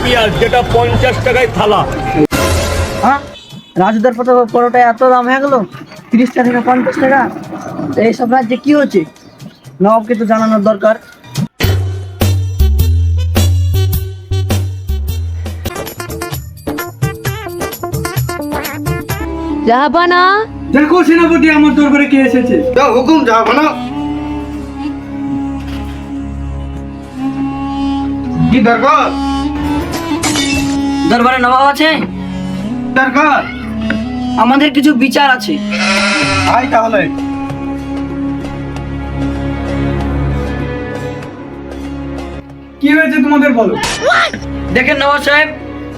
পেঁয়াজ, যেটা 50 টাকায় থালা। হ্যাঁ, রাজুদার পরোটা এত দাম হয়ে গেল, 30 টাকা থেকে 50 টাকা। এইসব রাজ্যে কি হচ্ছে? নবাবকে তো জানানোর দরকার। জাহাপানা, দেখো সেনাপতি, আমার দরবারে কে এসেছে। যাও হুকুম, যাও বানা। কি দরকার? দরবারে নবাব আছে, দরকার আমাদের কিছু বিচার আছে। আয় তাহলে। কি হয়েছে তোমাদের বলো। দেখেন নবাব সাহেব,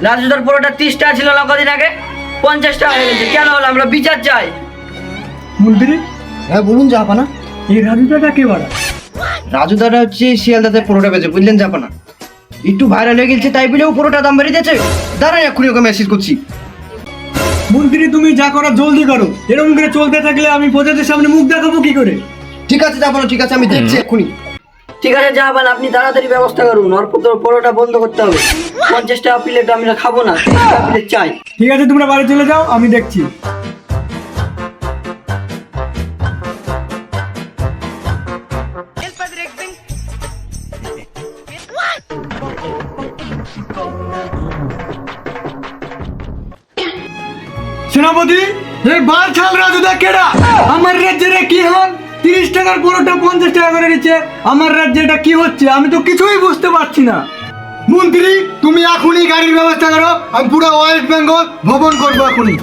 রাজুদার পরোটা 30 টাকা ছিল না কদিন আগে, 50 টাকা হয়ে গেছে। কেন হলো? আমরা বিচার চাই। মন্ত্রী, হ্যাঁ বলুন জাপানা। এই রাজুদাটা কে বাড়া? রাজুদাটা হচ্ছে শিয়ালদাতে পুরোটা বেঁচে, বুঝলেন জাপানা। একটু ভাইরাল হয়ে গেছে তাই বলেও পুরোটা দাম বেড়ে দিয়েছে। দাঁড়ান, এক্ষুনি ওকে মেসেজ করছি। মন্ত্রী, তুমি যা করো জলদি করো। এরকম করে চলতে থাকলে আমি প্রজাদের সামনে মুখ দেখাবো কি করে? ঠিক আছে জাপানা, ঠিক আছে, আমি দেখছি এক্ষুনি। ঠিক আছে জাহাপান, আপনি তাড়াতাড়ি ব্যবস্থা করুন। অল্প তো পরোটা বন্ধ করতে হবে। 50 টাকা প্লেট আমরা খাবো না, 30 টাকা প্লেট চাই। ঠিক আছে, তোমরা বাড়ি চলে যাও, আমি দেখছি। সেনাপতি, এই বালছাল রাজুদা কেডা? আমার রাজ্যে কি হন? 30 টাকার পরোটা 50 টাকা করে দিচ্ছে। আমার রাজ্যে এটা কি হচ্ছে? আমি তো কিছুই বুঝতে পারছি না। মন্ত্রী, তুমি এখনই গাড়ির ব্যবস্থা করো। আমি পুরো ওয়েস্ট বেঙ্গল ভ্রমণ করবো এখনই।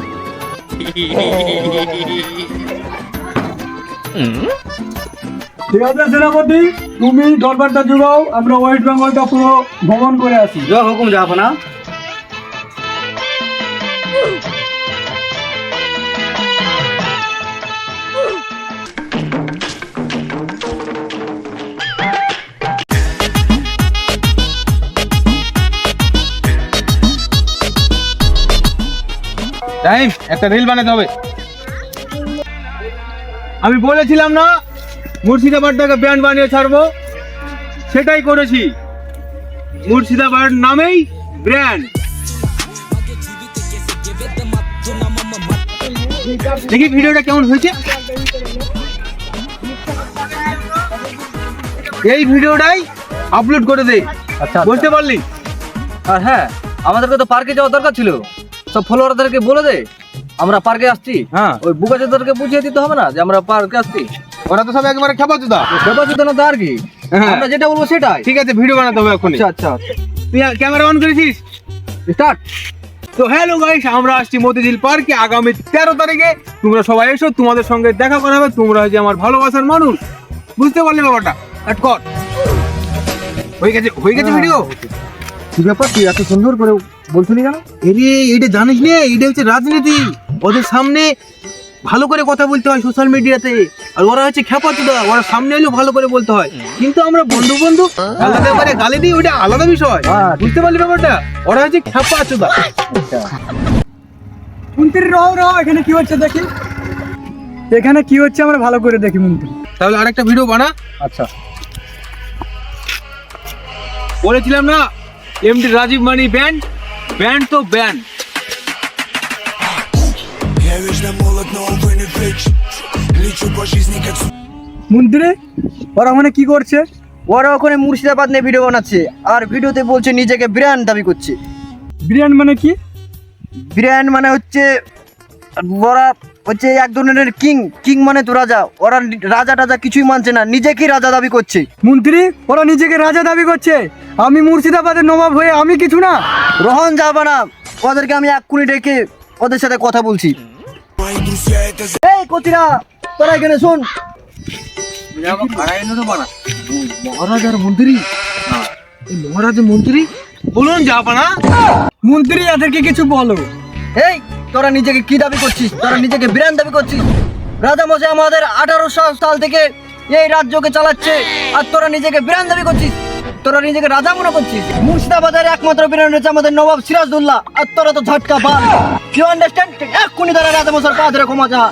ঠিক আছে সেনাপতি, তুমি দরবারটা জোগাও, আমরা ওয়েস্ট বেঙ্গলটা পুরো ভ্রমণ করে আসি। যাও হুকুম জাপানা। টাইম, একটা রিল বানাতে হবে। আমি বলেছিলাম না মুর্শিদাবাদটাকে ব্র্যান্ড বানিয়ে ছাড়বো, সেটাই করেছি। মুর্শিদাবাদ নামেই ব্র্যান্ড। দেখি ভিডিওটা কেমন হয়েছে। এই ভিডিওটাই আপলোড করে দে। আচ্ছা, বুঝতে পারলি? আর হ্যাঁ, আমাদেরকে তো পার্কে যাওয়া দরকার ছিল। সব ফলোয়ারদেরকে বলে দে আমরা পার্কে আসছি। হ্যাঁ। ওই বুকাচাদেরকে বুঝিয়ে দিতে হবে না যে আমরা পার্কে আসছি। ওরা তো সব একবারে খেপা চুদা। খেপাচ্ছি না তো আর কি, হ্যাঁ। আমরা যেটা বলবো সেটাই। ঠিক আছে, ভিডিও বানাতে হবে এখনই। আচ্ছা আচ্ছা, তুই ক্যামেরা অন করেছিস? স্টার্ট। তো হ্যালো গাইস, আমরা আসছি মতিঝিল পার্কে আগামী 13 তারিখে। তোমরা সবাই এসো, তোমাদের সঙ্গে দেখা করা হবে। তোমরা হচ্ছে আমার ভালোবাসার মানুষ। বুঝতে পারলে ব্যাপারটা? কাট কর। হয়ে গেছে ভিডিও। কি ব্যাপার, তুই এত সুন্দর করে বলছিলি কেন? এরে, এটা জানিস না, এটা হচ্ছে রাজনীতি। ওদের সামনে ভালো করে কথা বলতে হয় সোশ্যাল মিডিয়াতে। আর ওরা হচ্ছে খেপাচোদা, ওরা সামনে এলেও ভালো করে বলতে হয়। কিন্তু আমরা বন্ধু বন্ধু আলাদা করে গালি দিই, ওইটা আলাদা বিষয়। বুঝতে পারলি ব্যাপারটা? ওরা হচ্ছে খেপাচোদা। মন্ত্রী রও, এখানে কি হচ্ছে দেখি। এখানে কি হচ্ছে আমরা ভালো করে দেখি মন্ত্রী। তাহলে আরেকটা ভিডিও বানা। আচ্ছা, বলেছিলাম না এমডি রাজীব মানি ব্যান্ড, ব্যান্ড তো ব্যান্ড। Я вечно молод, но увы не флич. Лечу по жизни как মন্ত্রী, ওরা ওখানে কি করছে? ওরা ওখানে মুর্শিদাবাদ নিয়ে ভিডিও বানাচ্ছে, আর ভিডিওতে বলছে নিজেকে ব্র্যান্ড দাবি করছে। ব্র্যান্ড মানে কি? ব্র্যান্ড মানে হচ্ছে ওরা হচ্ছে এক ধরনের কিং মানে তো রাজা। ওরা রাজা টাজা কিছুই মানছে না, নিজেকেই রাজা দাবি করছে। মন্ত্রী, ওরা নিজেকে রাজা দাবি করছে। আমি মুর্শিদাবাদের নবাব হয়ে আমি কিছু না। রোহন যাবা না, ওদেরকে আমি এক্ষুনি ডেকে ওদের সাথে কথা বলছি। мои друзья, это এই কতিরা, তোরা এখানে শোন। মহারাজার মন্ত্রী, মহারাজের মন্ত্রী বলুন জাপানা। মন্ত্রী, এদেরকে কিছু বলো। এই তোরা নিজেকে কি দাবি করছিস? তোরা নিজেকে ব্র্যান্ড দাবি করছিস। রাজা মশাই আমাদের 1800 সাল থেকে এই রাজ্যকে চালাচ্ছে, আর তোরা নিজেকে ব্র্যান্ড দাবি করছিস। তোরা নিজেকে রাজা মনে করছিস। মুর্শিদাবাদের একমাত্র ব্র্যান্ড হচ্ছে আমাদের নবাব সিরাজউদ্দৌলা, আর তোরা তো ঝটকা বাল। You understand? এক্ষুনি তারা রাজা মশাইয়ের পা ধরে ক্ষমা চা।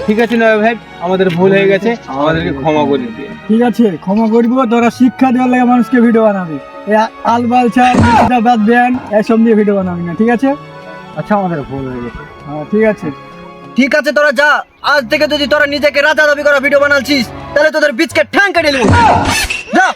ঠিক আছে নয় ভাই, আমাদের ভুল হয়ে গেছে, আমাদেরকে ক্ষমা করে দিন। ঠিক আছে, ক্ষমা করবো। তোরা শিক্ষা দেওয়ার লাগে মানুষকে ভিডিও বানাবি, এই আলবাল ছাড় মুর্শিদাবাদ ব্যান্ড এসব নিয়ে ভিডিও বানাবি না, ঠিক আছে? আচ্ছা, আমাদের ভুল হয়ে গেছে। হ্যাঁ ঠিক আছে। ঠিক আছে তোরা যা, আজ থেকে যদি তোরা নিজেকে রাজা দাবি করা ভিডিও বানাচ্ছিস তাহলে তোদের বীজকে ঠ্যাং কেটে নেবো। যা।